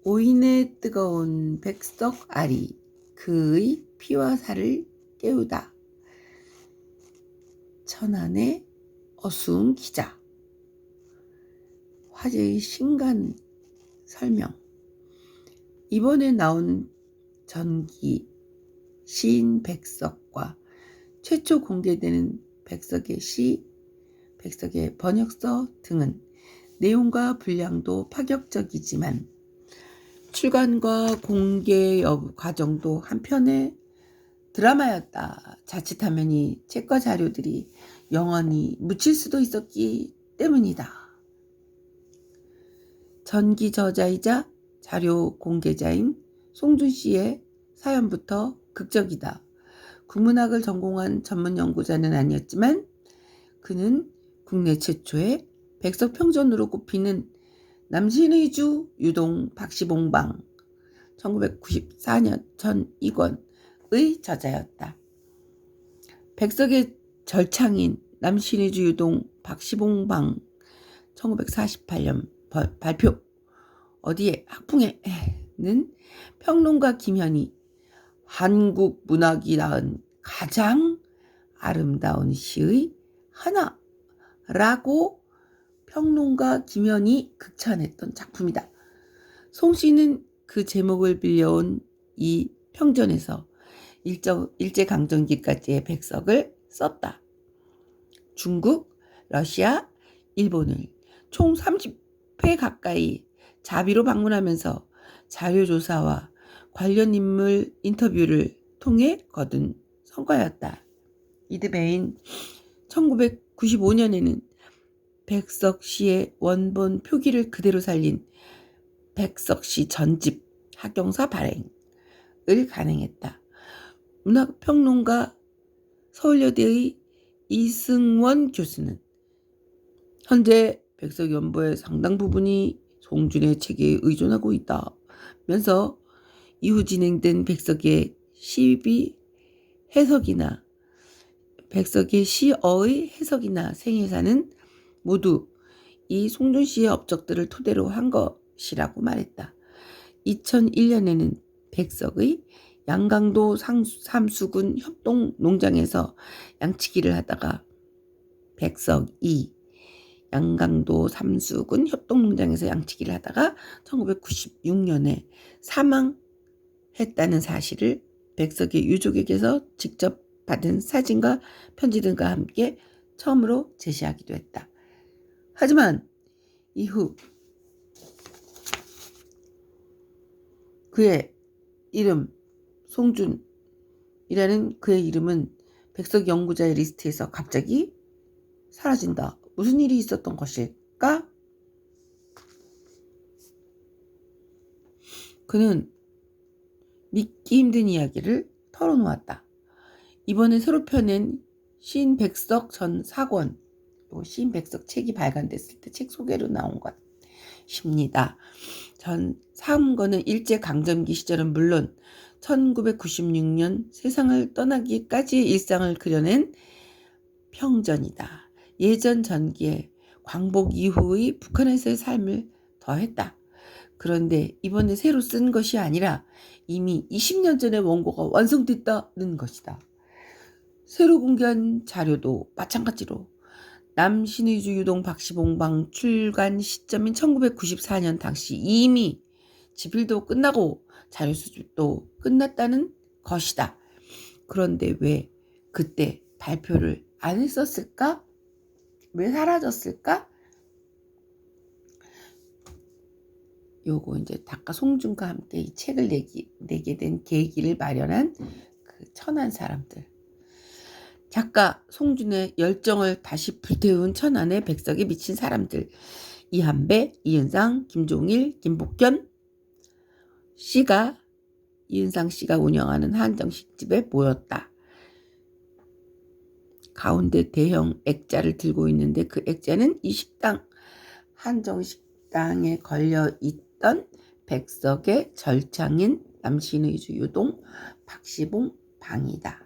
오인의 뜨거운 백석 알이 그의 피와 살을 깨우다. 천안의 어수운 기자. 화제의 신간 설명. 이번에 나온 전기 시인 백석과 최초 공개되는 백석의 시, 백석의 번역서 등은 내용과 분량도 파격적이지만 출간과 공개 과정도 한편의 드라마였다. 자칫하면 이 책과 자료들이 영원히 묻힐 수도 있었기 때문이다. 전기 저자이자 자료 공개자인 송준 씨의 사연부터 극적이다. 국문학을 전공한 전문 연구자는 아니었지만 그는 국내 최초의 백석 평전으로 꼽히는 남신의 주 유동 박시봉방 1994년 전이권의 저자였다. 백석의 절창인 남신의 주 유동 박시봉방 1948년 발표. 어디에 학풍에는 평론가 김현이 한국 문학이 낳은 가장 아름다운 시의 하나라고 평론가 김현이 극찬했던 작품이다. 송 씨는 그 제목을 빌려온 이 평전에서 일제강점기까지의 백석을 썼다. 중국, 러시아, 일본을 총 30회 가까이 자비로 방문하면서 자료조사와 관련 인물 인터뷰를 통해 거둔 성과였다. 이듬해인 1995년에는 백석시의 원본 표기를 그대로 살린 백석시 전집 학용사 발행을 간행했다. 문학평론가 서울여대의 이승원 교수는 현재 백석연보의 상당 부분이 송준의 책에 의존하고 있다면서 이후 진행된 백석의 시비 해석이나 백석의 시어의 해석이나 생애사는 모두 이 송준 씨의 업적들을 토대로 한 것이라고 말했다. 2001년에는 백석의 양강도 삼수군 협동농장에서 양치기를 하다가 백석이 양강도 삼수군 협동농장에서 양치기를 하다가 1996년에 사망했다는 사실을 백석의 유족에게서 직접 받은 사진과 편지 등과 함께 처음으로 제시하기도 했다. 하지만 이후 그의 이름 송준이라는 그의 이름은 백석 연구자의 리스트에서 갑자기 사라진다. 무슨 일이 있었던 것일까? 그는 믿기 힘든 이야기를 털어놓았다. 이번에 새로 펴낸 시인 백석 전 사권, 시인 백석 책이 발간됐을 때 책 소개로 나온 것입니다. 전 3권은 일제강점기 시절은 물론 1996년 세상을 떠나기까지의 일상을 그려낸 평전이다. 예전 전기에 광복 이후의 북한에서의 삶을 더했다. 그런데 이번에 새로 쓴 것이 아니라 이미 20년 전에 원고가 완성됐다는 것이다. 새로 공개한 자료도 마찬가지로 남신의주 유동 박시봉방 출간 시점인 1994년 당시 이미 집필도 끝나고 자료 수집도 끝났다는 것이다. 그런데 왜 그때 발표를 안 했었을까? 왜 사라졌을까? 요거 이제 작가 송준과 함께 이 책을 내게 된 계기를 마련한 그 천안 사람들. 작가 송준의 열정을 다시 불태운 천안의 백석에 미친 사람들. 이한배, 이은상, 김종일, 김복현 씨가 이은상 씨가 운영하는 한정식집에 모였다. 가운데 대형 액자를 들고 있는데 그 액자는 이 식당 한정식당에 걸려있던 백석의 절창인 남신의 주 유동 박시봉 방이다.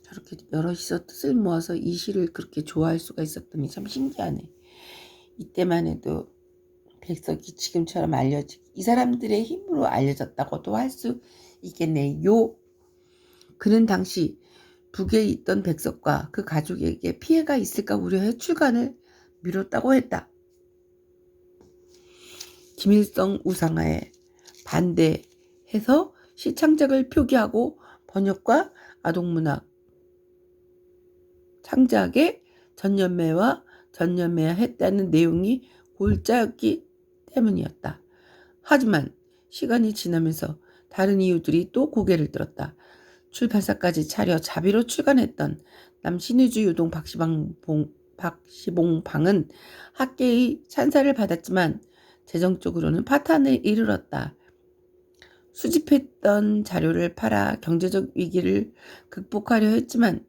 저렇게 여럿이서 뜻을 모아서 이 시를 그렇게 좋아할 수가 있었더니 참 신기하네. 이때만 해도 백석이 지금처럼 이 사람들의 힘으로 알려졌다고도 할 수 있겠네요. 그는 당시 북에 있던 백석과 그 가족에게 피해가 있을까 우려해 출간을 미뤘다고 했다. 김일성 우상화에 반대해서 시창작을 표기하고 번역과 아동문학 창작에 전념해했다는 내용이 골자였기 때문이었다. 하지만 시간이 지나면서 다른 이유들이 또 고개를 들었다. 출판사까지 차려 자비로 출간했던 남신의주 유동 박시봉방은 학계의 찬사를 받았지만 재정적으로는 파탄에 이르렀다. 수집했던 자료를 팔아 경제적 위기를 극복하려 했지만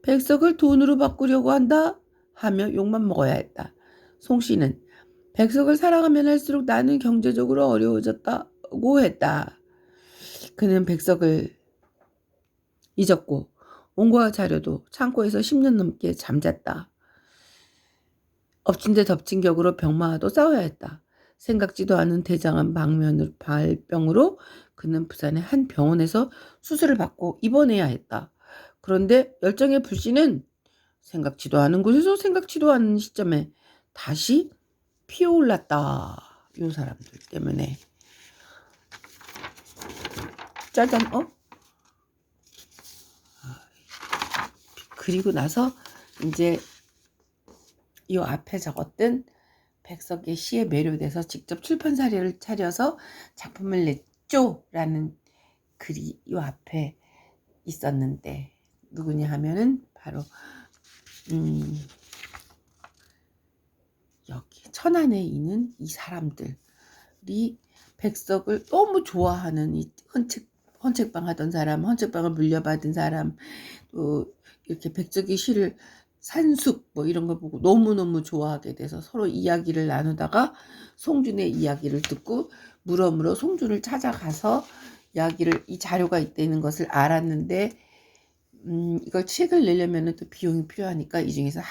백석을 돈으로 바꾸려고 한다 하며 욕만 먹어야 했다. 송 씨는 백석을 사랑하면 할수록 나는 경제적으로 어려워졌다고 했다. 그는 백석을 잊었고 원고와 자료도 창고에서 10년 넘게 잠잤다. 엎친 데 덮친 격으로 병마와도 싸워야 했다. 생각지도 않은 대장암 발병으로 그는 부산의 한 병원에서 수술을 받고 입원해야 했다. 그런데 열정의 불씨는 생각지도 않은 곳에서 생각지도 않은 시점에 다시 피어올랐다. 이 사람들 때문에. 짜잔, 그리고 나서 이제 이 앞에 적었던 백석의 시에 매료돼서 직접 출판사를 차려서 작품을 냈죠 라는 글이 이 앞에 있었는데 누구냐 하면은 바로 여기 천안에 있는 이 사람들이 백석을 너무 좋아하는 이 헌책방 하던 사람, 헌책방을 물려받은 사람, 또 이렇게 백석의 시를 산숙 뭐 이런 거 보고 너무너무 좋아하게 돼서 서로 이야기를 나누다가 송준의 이야기를 듣고 물어물어 송준을 찾아가서 이 자료가 있다는 것을 알았는데 이걸 책을 내려면 또 비용이 필요하니까 이 중에서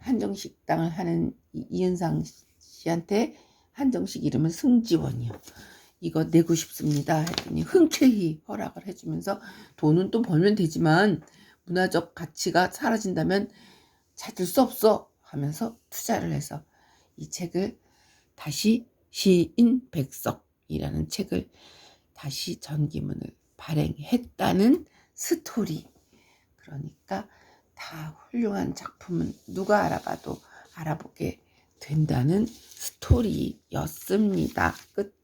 한정식당을 하는 이은상 씨한테 한정식 이름은 승지원이요. 이거 내고 싶습니다 했더니 흔쾌히 허락을 해주면서 돈은 또 벌면 되지만 문화적 가치가 사라진다면 찾을 수 없어 하면서 투자를 해서 이 책을 다시 시인 백석이라는 책을 다시 전기문을 발행했다는 스토리. 그러니까 다 훌륭한 작품은 누가 알아봐도 알아보게 된다는 스토리였습니다. 끝.